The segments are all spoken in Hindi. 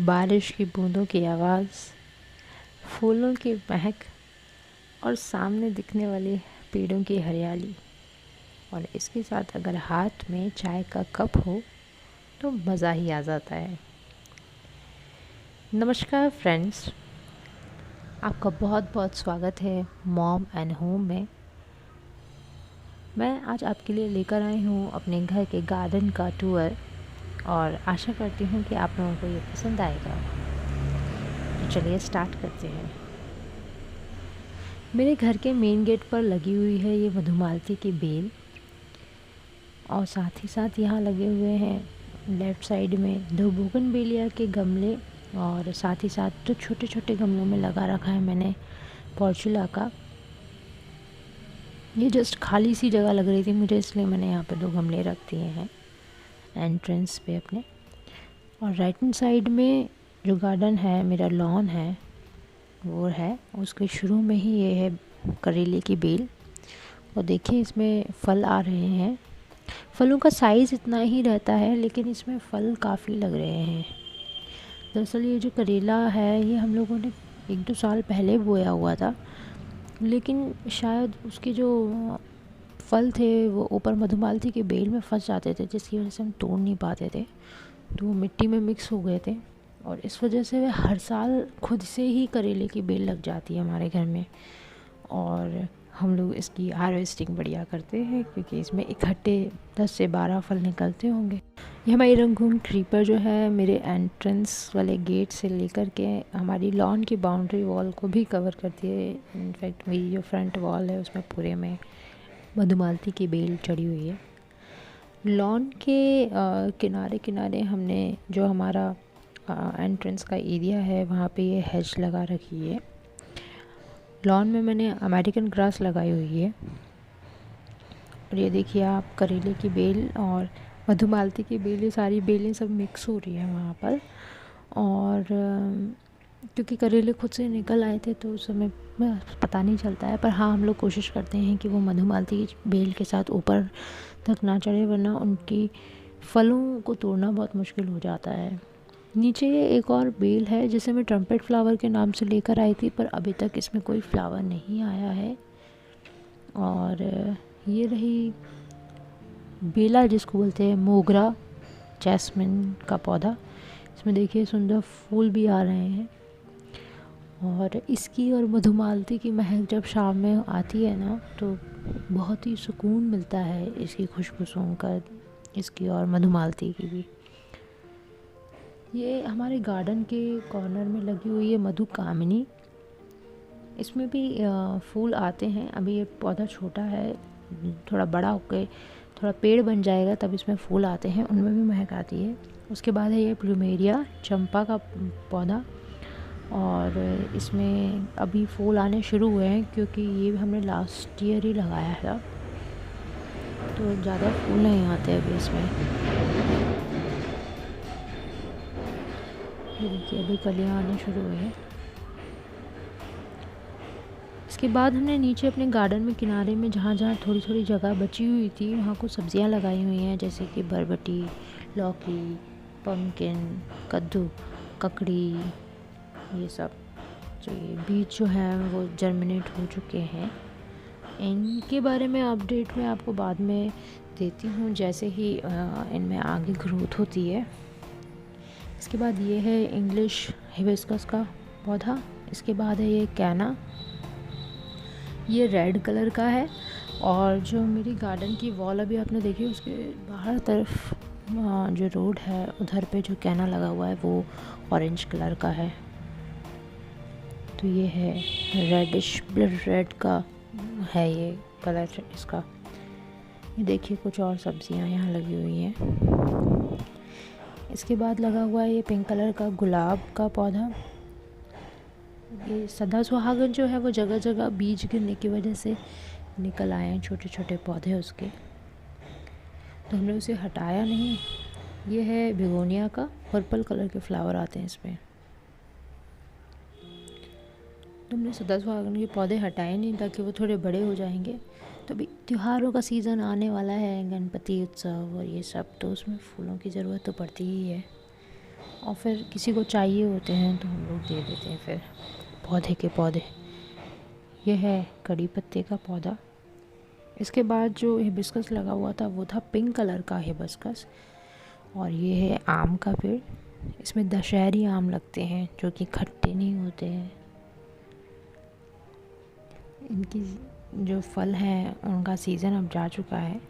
बारिश की बूंदों की आवाज़, फूलों की महक और सामने दिखने वाली पेड़ों की हरियाली, और इसके साथ अगर हाथ में चाय का कप हो तो मज़ा ही आ जाता है। नमस्कार फ्रेंड्स, आपका बहुत बहुत स्वागत है मॉम एंड होम में। मैं आज आपके लिए लेकर आई हूँ अपने घर के गार्डन का टूर, और आशा करती हूँ कि आप लोगों को ये पसंद आएगा। तो चलिए स्टार्ट करते हैं। मेरे घर के मेन गेट पर लगी हुई है ये मधुमालती की बेल, और साथ ही साथ यहाँ लगे हुए हैं लेफ़्ट साइड में 2 बोगनवेलिया के गमले, और साथ ही साथ जो छोटे छोटे गमलों में लगा रखा है मैंने पोर्चुला का। ये जस्ट खाली सी जगह लग रही थी मुझे, इसलिए मैंने यहाँ पे 2 गमले रख दिए हैं एंट्रेंस पे अपने। और राइट हैंड साइड में जो गार्डन है, मेरा लॉन है वो है, उसके शुरू में ही ये है करेले की बेल। और देखिए इसमें फल आ रहे हैं। फलों का साइज़ इतना ही रहता है, लेकिन इसमें फल काफ़ी लग रहे हैं। दरअसल ये जो करेला है ये हम लोगों ने 1-2 साल पहले बोया हुआ था, लेकिन शायद उसके जो फल थे वो ऊपर मधुमालती के बेल में फंस जाते थे, जिसकी वजह से हम तोड़ नहीं पाते थे, तो वो मिट्टी में मिक्स हो गए थे। और इस वजह से वे हर साल खुद से ही करेले की बेल लग जाती है हमारे घर में, और हम लोग इसकी हार्वेस्टिंग बढ़िया करते हैं क्योंकि इसमें इकट्ठे 10 से 12 फल निकलते होंगे। ये हमारी रंगून क्रीपर जो है मेरे एंट्रेंस वाले गेट से लेकर के हमारी लॉन की बाउंड्री वॉल को भी कवर करती है। इनफैक्ट मेरी जो फ्रंट वॉल है उसमें पूरे में मधुमालती की बेल चढ़ी हुई है। लॉन के किनारे किनारे हमने जो हमारा एंट्रेंस का एरिया है वहाँ पे ये हेज लगा रखी है। लॉन में मैंने अमेरिकन ग्रास लगाई हुई है, और ये देखिए आप करेले की बेल और मधुमालती की बेल, ये सारी बेलें सब मिक्स हो रही है वहाँ पर। और क्योंकि करेले खुद से निकल आए थे तो उस समय पता नहीं चलता है, पर हाँ हम लोग कोशिश करते हैं कि वो मधुमालती की बेल के साथ ऊपर तक ना चढ़े, वरना उनकी फलों को तोड़ना बहुत मुश्किल हो जाता है। नीचे ये एक और बेल है जिसे मैं ट्रम्पेट फ्लावर के नाम से लेकर आई थी, पर अभी तक इसमें कोई फ्लावर नहीं आया है। और ये रही बेला, जिसको बोलते हैं मोगरा, जैस्मिन का पौधा। इसमें देखिए सुंदर फूल भी आ रहे हैं, और इसकी और मधुमालती की महक जब शाम में आती है ना तो बहुत ही सुकून मिलता है इसकी खुशबू सूंघकर, इसकी और मधुमालती की भी। ये हमारे गार्डन के कॉर्नर में लगी हुई है मधुकामिनी। इसमें भी फूल आते हैं। अभी ये पौधा छोटा है, थोड़ा बड़ा होकर थोड़ा पेड़ बन जाएगा तब इसमें फूल आते हैं, उनमें भी महक आती है। उसके बाद है ये प्लूमेरिया, चंपा का पौधा, और इसमें अभी फूल आने शुरू हुए हैं क्योंकि ये हमने लास्ट ईयर ही लगाया था, तो ज़्यादा फूल नहीं आते अभी इसमें। ये देखिए अभी कलियाँ आने शुरू हुई हैं। इसके बाद हमने नीचे अपने गार्डन में किनारे में जहाँ जहाँ थोड़ी थोड़ी जगह बची हुई थी वहाँ कुछ सब्जियाँ लगाई हुई हैं, जैसे कि बरबटी, लौकी, पम्पकिन, कद्दू, ककड़ी, ये सब। जो ये बीज जो हैं वो जर्मिनेट हो चुके हैं। इनके बारे में अपडेट मैं आपको बाद में देती हूँ जैसे ही इनमें आगे ग्रोथ होती है। इसके बाद ये है इंग्लिश हिबिस्कस का पौधा। इसके बाद है ये कैना, ये रेड कलर का है। और जो मेरी गार्डन की वॉल अभी आपने देखी, उसके बाहर तरफ जो रोड है उधर पे जो कैना लगा हुआ है वो ऑरेंज कलर का है। तो ये है रेडिश ब्लड रेड का है ये कलर इसका। ये देखिए कुछ और सब्जियां यहाँ लगी हुई हैं। इसके बाद लगा हुआ है ये पिंक कलर का गुलाब का पौधा। ये सदा सुहागन जो है वो जगह जगह बीज गिरने की वजह से निकल आए हैं छोटे छोटे पौधे उसके, तो हमने उसे हटाया नहीं। ये है बिगोनिया का, पर्पल कलर के फ्लावर आते हैं इसमें। तो हमने सदा सुहागन के पौधे हटाए नहीं ताकि वो थोड़े बड़े हो जाएंगे। तो अभी त्योहारों का सीज़न आने वाला है, गणपति उत्सव और ये सब, तो उसमें फूलों की ज़रूरत तो पड़ती ही है। और फिर किसी को चाहिए होते हैं तो हम लोग दे देते हैं फिर पौधे के पौधे। ये है कड़ी पत्ते का पौधा। इसके बाद जो हिबिस्कस लगा हुआ था वो था पिंक कलर का हिबिस्कस। और ये है आम का पेड़। इसमें दशहरी आम लगते हैं जो कि खट्टे नहीं होते हैं। इनकी जो फल हैं उनका सीज़न अब जा चुका है।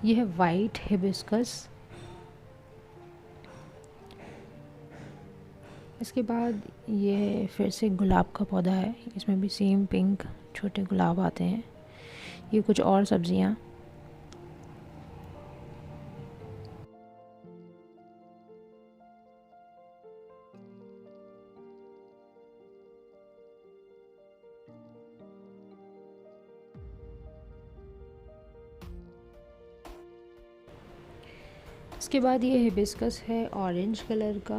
ये है वाइट हिबिस्कस। इसके बाद ये फिर से गुलाब का पौधा है। इसमें भी सेम पिंक छोटे गुलाब आते हैं। ये कुछ और सब्जियां। इसके बाद ये हिबिस्कस है ऑरेंज कलर का,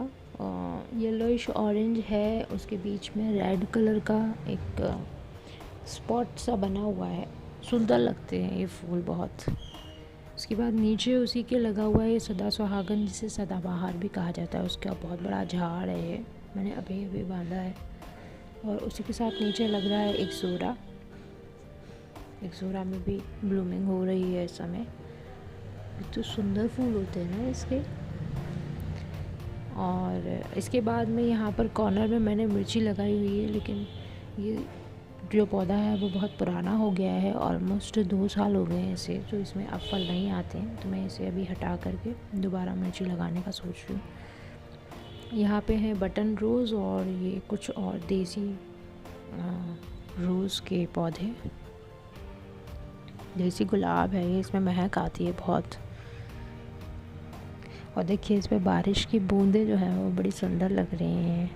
येलोइश ऑरेंज है। उसके बीच में रेड कलर का एक स्पॉट सा बना हुआ है। सुंदर लगते हैं ये फूल बहुत। उसके बाद नीचे उसी के लगा हुआ है सदा सुहागन, जिसे सदाबहार भी कहा जाता है। उसका बहुत बड़ा झाड़ है ये, मैंने अभी अभी बांधा है। और उसी के साथ नीचे लग रहा है एक जोरा। एक जोरा में भी ब्लूमिंग हो रही है इस समय। तो सुंदर फूल होते हैं ना इसके। और इसके बाद में यहाँ पर कॉर्नर में मैंने मिर्ची लगाई हुई है, लेकिन ये जो पौधा है वो बहुत पुराना हो गया है। ऑलमोस्ट 2 साल हो गए हैं इसे, तो इसमें अब फल नहीं आते हैं। तो मैं इसे अभी हटा करके दोबारा मिर्ची लगाने का सोच रही हूँ। यहाँ पे है बटन रोज़ और ये कुछ और देसी रोज़ के पौधे। देसी गुलाब है ये, इसमें महक आती है बहुत। और देखिए इस पे बारिश की बूंदें जो हैं वो बड़ी सुंदर लग रही हैं।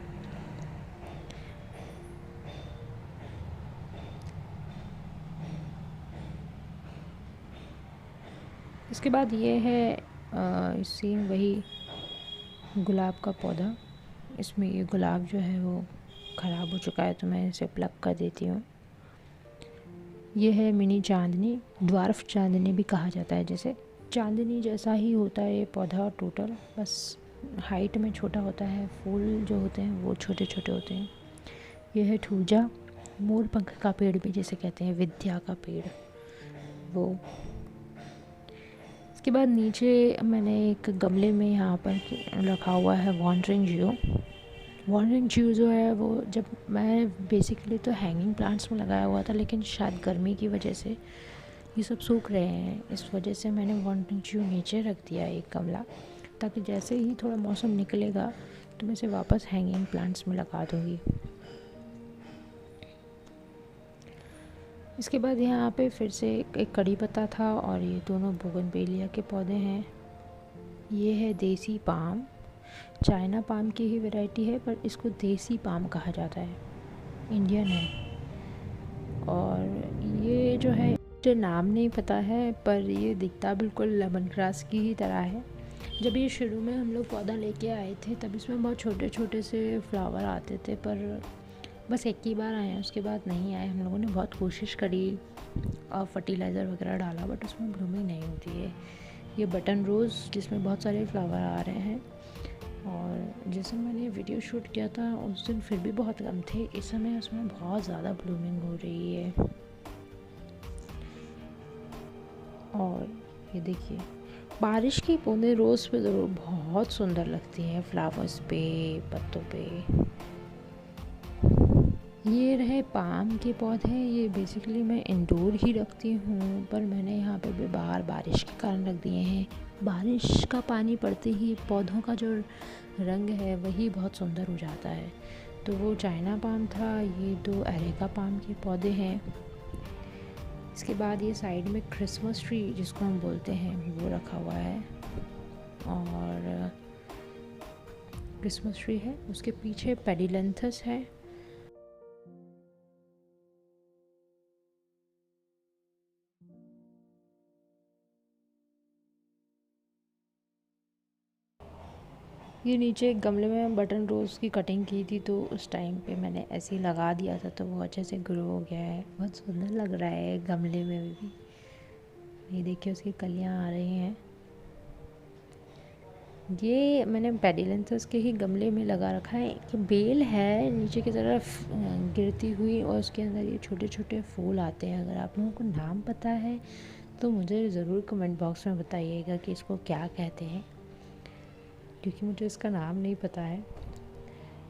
इसके बाद ये है सेम वही गुलाब का पौधा। इसमें ये गुलाब जो है वो ख़राब हो चुका है, तो मैं इसे प्लग कर देती हूँ। ये है मिनी चांदनी, ड्वार्फ चांदनी भी कहा जाता है जिसे। चांदनी जैसा ही होता है ये पौधा टोटल, बस हाइट में छोटा होता है। फूल जो होते हैं वो छोटे छोटे होते हैं। ये है ठूजा, मोर पंख का पेड़ भी जिसे कहते हैं, विद्या का पेड़ वो। इसके बाद नीचे मैंने एक गमले में यहाँ पर रखा हुआ है वॉन्डरिंग जियो। वॉन्डरिंग जियो जो है वो, जब मैं बेसिकली तो हैंगिंग प्लांट्स में लगाया हुआ था, लेकिन शायद गर्मी की वजह से ये सब सूख रहे हैं। इस वजह से मैंने वॉन्डरिंग जियो नीचे रख दिया एक गमला, ताकि जैसे ही थोड़ा मौसम निकलेगा तो मैं इसे वापस हैंगिंग प्लांट्स में लगा दूँगी। इसके बाद यहाँ पे फिर से एक कड़ी पत्ता था और ये दोनों बोगनवेलिया के पौधे हैं। ये है देसी पाम, चाइना पाम की ही वैरायटी है, पर इसको देसी पाम कहा जाता है, इंडियन है। और ये जो है मुझे नाम नहीं पता है, पर ये दिखता बिल्कुल लेमन ग्रास की ही तरह है। जब ये शुरू में हम लोग पौधा लेके आए थे तब इसमें बहुत छोटे छोटे से फ्लावर आते थे, पर बस एक ही बार आए हैं, उसके बाद नहीं आए। हम लोगों ने बहुत कोशिश करी और फर्टिलाइज़र वगैरह डाला, बट उसमें ब्लूमिंग नहीं होती है। ये बटन रोज़ जिसमें बहुत सारे फ्लावर आ रहे हैं। और जिस दिन मैंने वीडियो शूट किया था उस दिन फिर भी बहुत कम थे, इस समय उसमें बहुत ज़्यादा ब्लूमिंग हो रही है। और ये देखिए बारिश की बूंदें रोज़ पे ज़रूर बहुत सुंदर लगती हैं, फ्लावर्स पे, पत्तों पे। ये रहे पाम के पौधे। ये बेसिकली मैं इंडोर ही रखती हूँ, पर मैंने यहाँ पे भी बाहर बारिश के कारण रख दिए हैं। बारिश का पानी पड़ते ही पौधों का जो रंग है वही बहुत सुंदर हो जाता है। तो वो चाइना पाम था, ये 2 एरेका पाम के पौधे हैं। इसके बाद ये साइड में क्रिसमस ट्री जिसको हम बोलते हैं वो रखा हुआ है। और क्रिसमस ट्री है, उसके पीछे पेडिलेंथस है। ये नीचे एक गमले में बटन रोज़ की कटिंग की थी, तो उस टाइम पे मैंने ऐसे ही लगा दिया था, तो वो अच्छे से ग्रो हो गया है। बहुत सुंदर लग रहा है गमले में भी। ये देखिए उसकी कलियां आ रही हैं। ये मैंने पेडिलेंथस के ही गमले में लगा रखा है। ये बेल है नीचे की तरफ गिरती हुई, और उसके अंदर ये छोटे छोटे फूल आते हैं। अगर आप लोगों को नाम पता है तो मुझे ज़रूर कमेंट बॉक्स में बताइएगा कि इसको क्या कहते हैं, क्योंकि मुझे इसका नाम नहीं पता है।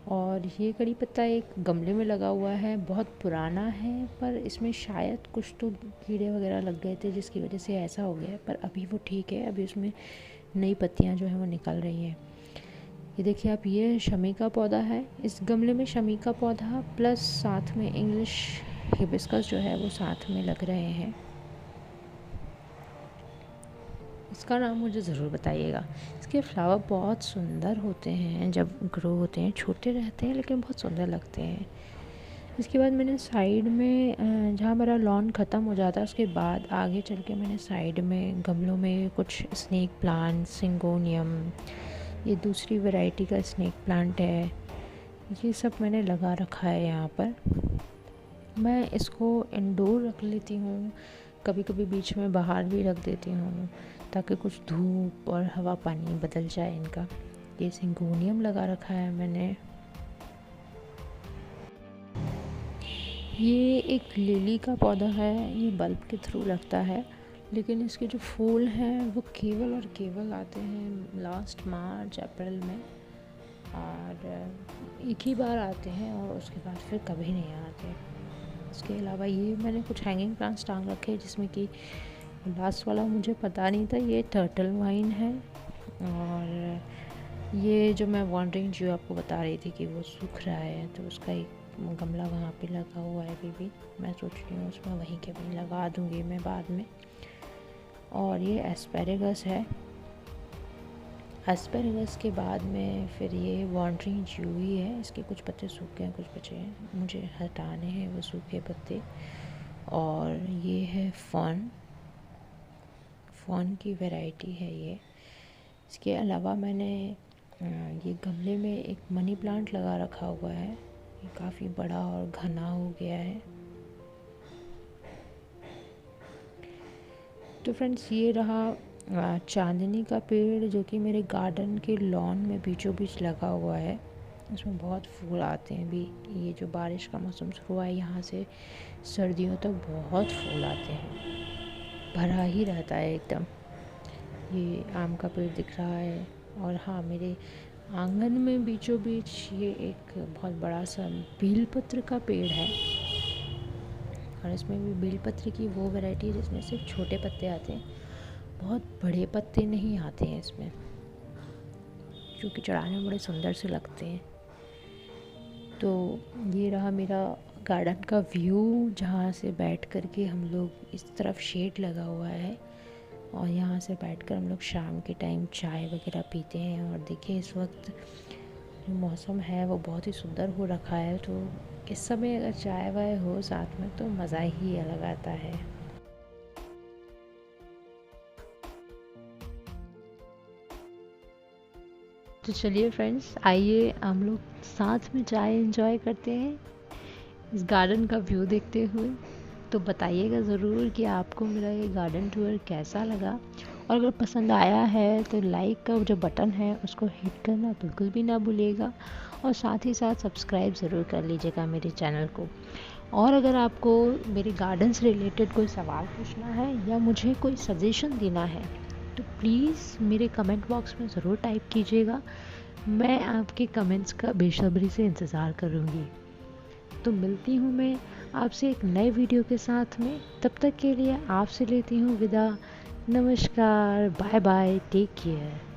और ये कड़ी पत्ता एक गमले में लगा हुआ है, बहुत पुराना है, पर इसमें शायद कुछ तो कीड़े वगैरह लग गए थे जिसकी वजह से ऐसा हो गया है। पर अभी वो ठीक है, अभी उसमें नई पत्तियां जो है वो निकल रही हैं। ये देखिए आप, ये शमी का पौधा है। इस गमले में शमी का पौधा प्लस साथ में इंग्लिश हिबिस्कस जो है वो साथ में लग रहे हैं। इसका नाम मुझे ज़रूर बताइएगा। इसके फ्लावर बहुत सुंदर होते हैं, जब ग्रो होते हैं छोटे रहते हैं लेकिन बहुत सुंदर लगते हैं। इसके बाद मैंने साइड में, जहाँ मेरा लॉन ख़त्म हो जाता है उसके बाद आगे चल के मैंने साइड में गमलों में कुछ स्नेक प्लांट, सिंगोनियम, ये दूसरी वैरायटी का स्नेक प्लांट है, ये सब मैंने लगा रखा है यहाँ पर। मैं इसको इंडोर रख लेती हूँ, कभी कभी बीच में बाहर भी रख देती हूँ ताकि कुछ धूप और हवा पानी बदल जाए इनका। ये सिंगोनियम लगा रखा है मैंने। ये एक लिली का पौधा है, ये बल्ब के थ्रू लगता है, लेकिन इसके जो फूल हैं वो केवल और केवल आते हैं लास्ट मार्च अप्रैल में, और एक ही बार आते हैं और उसके बाद फिर कभी नहीं आते। इसके अलावा ये मैंने कुछ हैंगिंग प्लांट्स टांग रखे हैं, जिसमें कि लास्ट वाला मुझे पता नहीं था, ये टर्टल वाइन है। और ये जो मैं वॉन्डरिंग जो आपको बता रही थी कि वो सूख रहा है, तो उसका एक गमला वहाँ पे लगा हुआ है अभी भी। मैं सोच रही हूँ उसमें वहीं के वहीं लगा दूँगी मैं बाद में। और ये एस्पेरेगस है। एस्पेरेगस के बाद में फिर ये वॉन्डरिंग जूही है। इसके कुछ पत्ते सूख गए हैं, कुछ बचे हैं, मुझे हटाने हैं वो सूखे पत्ते। और ये है फॉन की वैरायटी है ये। इसके अलावा मैंने ये गमले में एक मनी प्लांट लगा रखा हुआ है, ये काफ़ी बड़ा और घना हो गया है। तो फ्रेंड्स, ये रहा चांदनी का पेड़, जो कि मेरे गार्डन के लॉन में बीचों बीच लगा हुआ है। इसमें बहुत फूल आते हैं। भी ये जो बारिश का मौसम शुरू हुआ है, यहाँ से सर्दियों तक बहुत फूल आते हैं, भरा ही रहता है एकदम। ये आम का पेड़ दिख रहा है। और हाँ, मेरे आंगन में बीचों बीच ये एक बहुत बड़ा सा बेलपत्र का पेड़ है, और इसमें भी बेलपत्र की वो वैरायटी है जिसमें सिर्फ छोटे पत्ते आते हैं, बहुत बड़े पत्ते नहीं आते हैं इसमें, जो कि चढ़ाने में बड़े सुंदर से लगते हैं। तो ये रहा मेरा गार्डन का व्यू, जहाँ से बैठ कर के हम लोग, इस तरफ शेड लगा हुआ है और यहाँ से बैठकर हम लोग शाम के टाइम चाय वगैरह पीते हैं। और देखिए इस वक्त जो मौसम है वो बहुत ही सुंदर हो रखा है, तो इस समय अगर चाय वाय हो साथ में तो मज़ा ही अलग आता है। तो चलिए फ्रेंड्स, आइए हम लोग साथ में चाय एंजॉय करते हैं इस गार्डन का व्यू देखते हुए। तो बताइएगा ज़रूर कि आपको मेरा ये गार्डन टूर कैसा लगा, और अगर पसंद आया है तो लाइक का जो बटन है उसको हिट करना बिल्कुल भी ना भूलिएगा, और साथ ही साथ सब्सक्राइब ज़रूर कर लीजिएगा मेरे चैनल को। और अगर आपको मेरे गार्डन से रिलेटेड कोई सवाल पूछना है या मुझे कोई सजेशन देना है तो प्लीज़ मेरे कमेंट बॉक्स में ज़रूर टाइप कीजिएगा। मैं आपके कमेंट्स का बेसब्री से इंतज़ार करूँगी। तो मिलती हूँ मैं आपसे एक नए वीडियो के साथ में। तब तक के लिए आपसे लेती हूँ विदा। नमस्कार, बाय बाय, टेक केयर।